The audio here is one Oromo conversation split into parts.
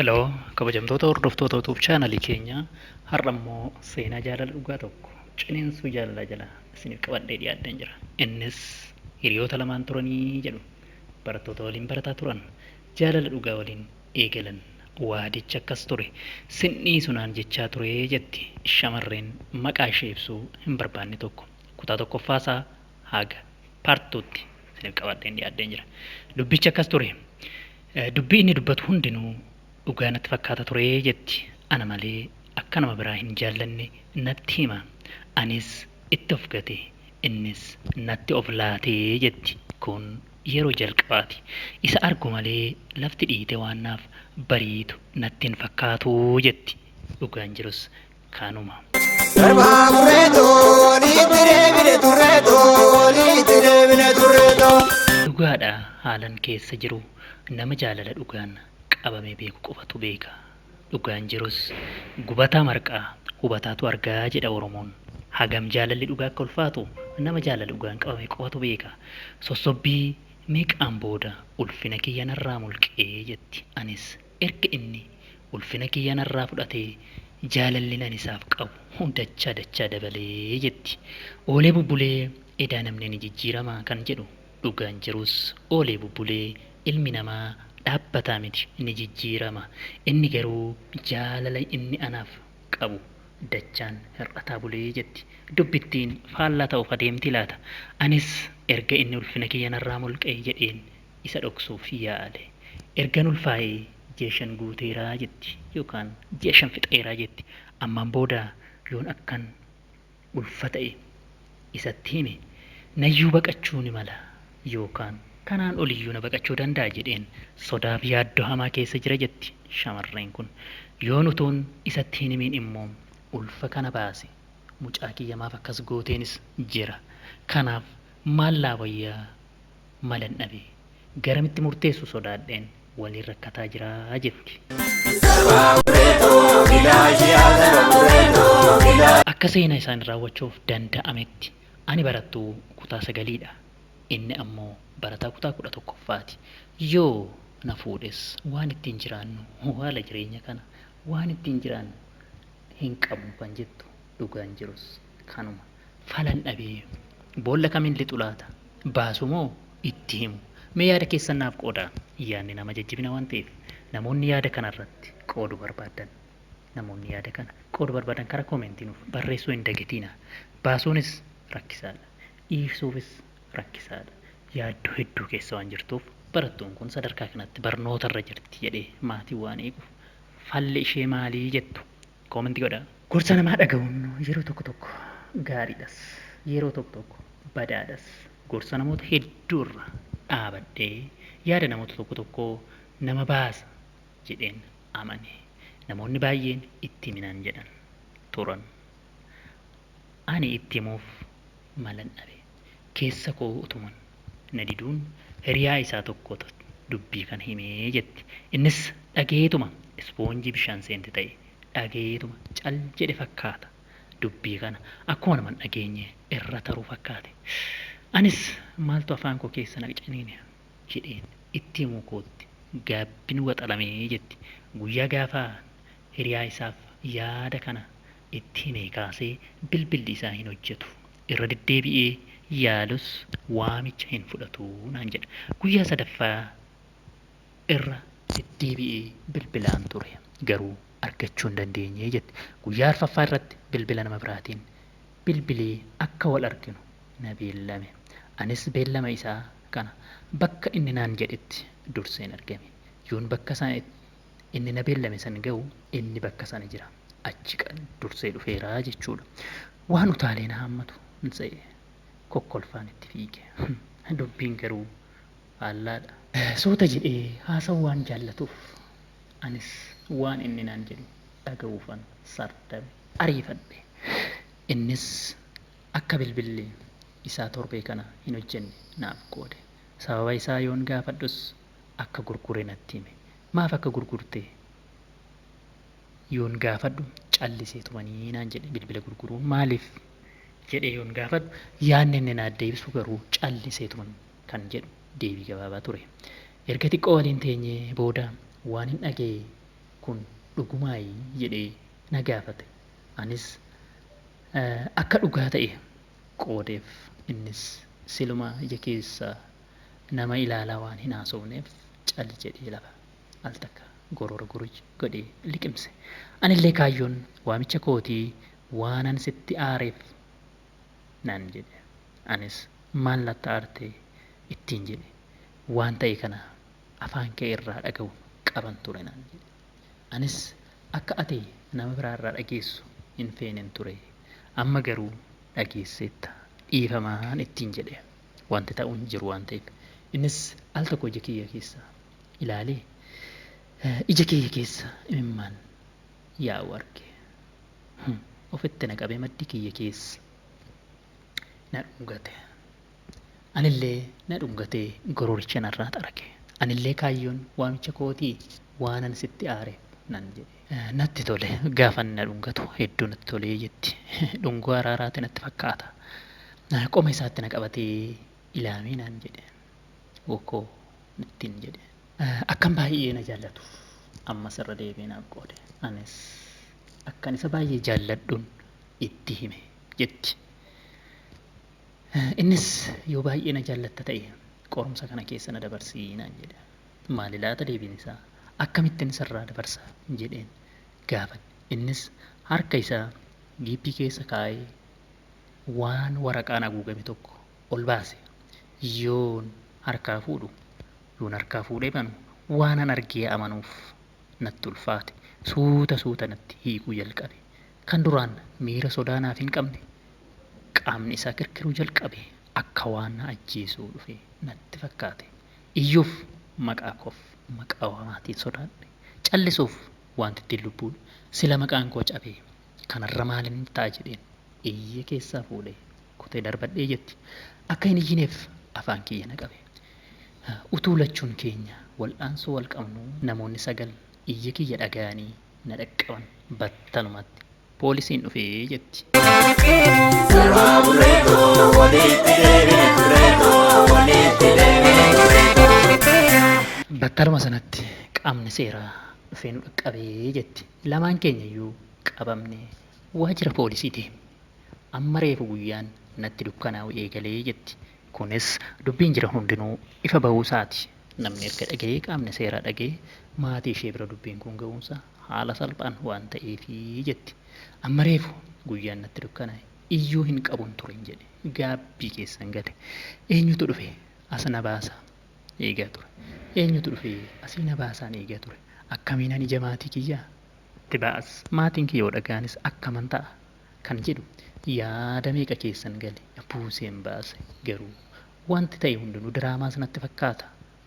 Heloo, kabajamtoota hordoftoota YouTube chaanalii keenyaa har'a immoo seenaa jaalala dhugaa tokko ciniinsuu jaalalaa jala isiniif qabadhee dhiyaadheen jira. Innis hiriyoota lamaan turanii jedhu barattoota waliin barataa turan jaalala dhugaa waliin eegalan waadichi akkas ture sinnii sunaan jechaa ture jetti shamarreen maqaa ishee ibsuu hin barbaanne tokko kutaa tokkoffaasaa haga paartuutti isiniif qabadheen dhiyaadheen jira. Dubbichi akkas ture. Dubbii inni dubbatu hundinuu dhugaa natti fakkaata ture jetti. Ana malee akka nama biraa hin jaallanne natti hima. Anis itti of gate innis natti of laatee jetti. Kun yeroo jalqabaati. Isa argu malee lafti dhiite waan naaf bariitu natti hin fakkaatu jetti. Dhugaan jirus kanuma. Dhugaadha haalan keessa jiru. Nama jaalala dhugaan qabamee beeku qofatu beeka. Dhugaan jirus gubataa marqaa hubataatu argaa jedha Oromoon. Hagam jaalalli dhugaa akka ulfaatu nama jaalala dhugaan qabamee qofatu beeka. Sossobbii meeqaan booda ulfina kiyya narraa mulqee jetti. Anis erga inni ulfina kiyya narraa fudhatee jaalalli nan isaaf qabu dachaa dabalee jetti. Oolee bubbulee edaa namni ni jijjiirama kan jedhu dhugaan jirus oolee bubbulee ilmi namaa dhaabbataa miti ni jijjiirama. Inni garuu jaalala inni anaaf qabu dachaan hir'ataa bulee jetti. Dubbittiin faallaa ta'uuf adeemti laata. Anis erga inni ulfina kiyya narraa mulqee jedheen isa dhoksuuf yaale. Ergan ulfaa'ee jeeshan guuteeraa jetti yookaan jeeshan fixeeraa jetti. Ammaan booda yoon akkan ulfa ta'e isatti hime nayyuu baqachuu ni mala yookaan kanaan oliyyuu na baqachuu danda'a jedheen sodaaf yaaddoo hamaa keessa jira jetti shamarreen kun. Yoon utuun isatti hin himin immoo ulfa kana baase mucaa kiyya maaf akkas gooteenis jira. Kanaaf maal laa wayyaa malan dhabe garamitti murteessu sodaadheen waliin rakkataa jiraa jetti. Akka seenaa isaan raawwachuuf danda'ametti ani barattuu kutaa 9dha. Inni ammoo barataa kutaa 11ffaati. Yoo na fuudhes waan ittiin jiraannu haala jireenya kana waan ittiin jiraannu hin qabu kan jettu dhugaan jirus kanuma. Falan dhabee boolla kamiin lixu laata baasu moo itti himu mee yaada keessan naaf qoodaa. Yaadni nama jajjabina waan ta'eef namoonni yaada kanarratti qoodu barbaadan namoonni yaada kana qoodu barbaadan karaa koomentii nuuf barreessuu hin dagatiina. Baasuunis rakkisaadha dhiisuufis rakkisaadha. Yaaddoo hedduu keessa waan jirtuuf barattuun kun sadarkaa kanatti barnootarra jirti jedhee maatii waan eeguuf falli ishee maalii jettu koomentii godhaa. Gorsa namaa dhaga'uun yeroo tokko tokko gaariidhas yeroo tokko tokko badaadhas. Gorsa namoota hedduurra dhaabadhee yaada namoota tokko tokko nama baasa jedheen amane. Namoonni baay'een itti himinaan jedhan turan. Ani itti himuuf malan dhabe. Keessa koo utuman na diduun hiriyaa isaa tokkotu dubbii kana himee jetti. Innis dhageetuma ispoonjii bishaan seente ta'e dhageetuma cal jedhe fakkaata. Dubbii kana akkuma naman dhageenye irra taruu fakkaate. Anis maaltu afaan koo keessa naqcaniine jedheen itti himuu kootti gaabbin waxalamee jetti. Guyyaa gaafaa hiriyaa isaaf yaada kana itti himee kaasee bilbilli isaa hin hojjetu. Irra deddeebi'ee yaalus waamicha hin fudhatu naan jedha. Guyyaa sadaffaa irra deddeebi'ee bilbilaan ture garuu argachuu hin dandeenye jetti. Guyyaa arfaffaa irratti bilbila nama biraatiin bilbilee akka wal arginu na beellame. Anis beellama isaa kana bakka inni naan jedhetti durseen argame. Yoon bakka sana inni na beellame san ga'u inni bakka sana jira. Achi dursee dhufeeraa jechuudha. Waan utaalee na hammatu hin ta'e kokkolfaan itti fiige. Dubbiin garuu faallaadha. Soota jedhee haasawuu waan jaallatuuf anis waan inni naan jedhu dhaga'uufan sardabe ariifadhe. Innis akka bilbilli isaa torbee kana hin hojjenne naaf qoode. Sababa isaa yoon gaafadhus akka gurgure natti hime. Maaf akka gurgurte yoon gaafadhu calliseetumanii naan jedhe. Bilbila gurguruun maaliif jedhee yoon gaafadhu yaadni inni naaf deebisu garuu calliseetuman kan jedhu deebii gabaabaa ture. Erga xiqqoo waliin teenyee booda waan hin dhagee kun dhugumaayi jedhee na gaafate. Anis akka dhugaa ta'e qoodeef. Innis siluma ija keessaa nama ilaalaa waan hin haasofneef cal jedhee lafa al takka gorora gurij godhee liqimse. Anillee kaayyoon waamicha kootii waanan sitti aareef naan jedhe. Anis maal natti aartee ittiin jedhe. Waan ta'e kana afaan kee irraa dhaga'u qaban ture naan jedhe. Anis akka ati nama biraa irraa dhageessu hin feenen ture. Amma garuu dhageesseetta dhiifamaan ittiin jedhe. Wanti ta'uu hin jiru waan ta'eef. Innis al tokko ija kiyya keessa ilaalee ija kiyya keessa imimmaan yaa'u arge. Ofitti na qabee maddi kiyya keessa na dhungate. Anillee na dhungatee gororicha narraa xarage. Anillee kaayyoon waamicha kootii waanan sitti aareef nan jedhe. Natti tole gaafan na dhungatu hedduu natti tolee jetti. Dhungoo araaraati natti fakkaata. Qoma isaatti na qabatee ilaamee naan jedhe. Okkoo ittiin jedhe. Akkan baay'ee na jaallatuuf ammas irra deebi'ee naaf qoode. Anis akkan isa baay'ee jaalladhuun itti hime jetti. Innis yoo baay'ee na jaallatta ta'e qorumsa kana keessa na dabarsii naan jedhe. Maali laata deebiin isaa? Akkamittiin sirraa dabarsa jedheen gaafadhe. Innis harka isaa giippii keessa kaa'ee waan waraqaan haguugame tokko ol baase. Yoon harkaa fuudhee banu waanan argee amanuuf natti ulfaate. Suuta natti hiikuu jalqabe. Kan duraan miira sodaa naaf hin qabne qaamni isaa kirkiruu jalqabe. Akka waan na ajjeesuu dhufe natti fakkaate. Iyyuuf maqaa maatiin sodaadhe. Callisuuf wanti ittiin lubbuun sila maqaan koo cabee kanarra maalin ta'a jedheen iyya keessaa fuudhee kutee darbadhee jetti. Akka hin iyyineef afaan kiyya na qabe. Utuu lachuun keenya wal'aansoo wal qabnu namoonni 9 iyya kiyya dhaga'anii na dhaqqaban battalumatti poolisiin dhufee jetti. Battaluma sanatti qaamni seeraa dhufee nu dhaqqabee jetti. Lamaan keenya iyyuu qabamnee waajjira poolisii deemne. Amma reefu guyyaan natti dukkanaa'u eegalee jetti. Kunis dubbiin jiran hundinuu ifa bahuu isaati. Namni erga dhaga'ee qaamni seeraa dhaga'ee maatii ishee bira dubbiin kun ga'uunsa haala salphaan waan ta'eefii jetti. Amma reefu guyyaan natti dukkanaa'e iyyuu hin qabuun ture hin jedhe. Gaabbii keessan gale. Eenyutu dhufe as na baasa eegaa ture. Eenyutu dhufe asii na baasaan eegaa ture. Akkamiin ani ija maatii kiyyaa itti baas. Maatiin kiyyoo dhagaanis akkaman ta'a kan jedhu yaada meeqa keessan gale buuseen baase. Garuu wanti ta'e hundinuu diraamaa sanatti fakkaata.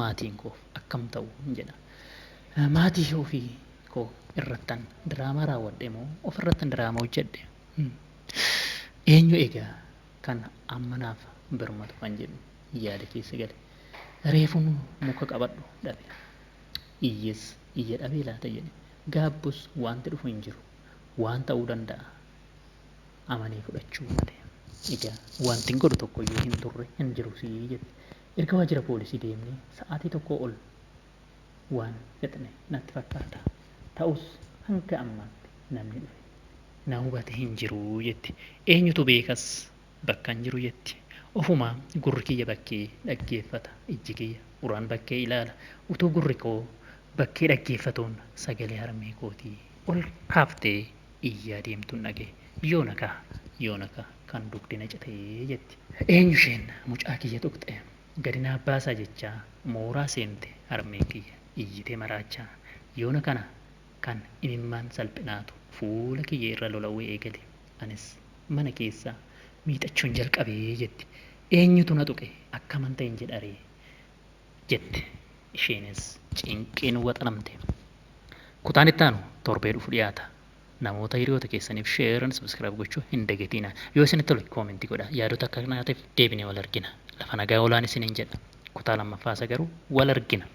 Maatiin koo akkam ta'u hin jedha. Maatii ofii koo irrattan diraamaa raawwadhe moo ofirrattan diraamaa hojjedhe? Eenyu egaa kan ammanaaf birmatu kan jedhu yaada keessa gale. Reefuun muka qabadhu dhabe. Iyya dhabee laata jedhe. Gaabbus wanti dhufu hin jiru. Waan ta'uu danda'a. Amanee fudhachuu malee. Egaa wanti hin godhu tokko iyyuu hin turre hin jiru sii jette. Erga waajjira poolisii deemnee sa'aatii tokko ol waan fixne natti fakkaata. Ta'us hanga ammaatti namni dhufe na hubate hin jiru jetti. Eenyutu beekas bakka hin jiru jetti. Ofuma gurri kiyya bakkee dhaggeeffata. Ijji kiyya uraan bakkee ilaala. Utuu gurri koo bakkee dhaggeeffatuun sagalee harmee kootii ol kaaftee iyyaa deemtuun dhagee. Yoonaka kan dugdina citee jetti. Eenyu isheen mucaa kiyya tuqxe gadi naaf baasaa jechaa mooraa seente harmeen kiyya iyyitee maraachaa. Yoona kana kan imimmaan salphinaatu fuula kiyya irra lola'uu eegale. Anis mana keessaa miixachuun jalqabee jetti. Eenyutu na tuqe akkaman ta'in jedharee jette. Isheenis cinqiin waxanamte. Kutaan itti aanu torbee dhufu dhiyaata. Namoota hiriyoota keessaniif sheeran subscribe gochuu hin dagatinaa. Yoo isinitti tole koomentii godhaa. Yaadota akka kanaatiif deebinee wal argina. Lafa nagaa olaan isiniin jedha. Kutaa lammaffaasa garuu wal argina.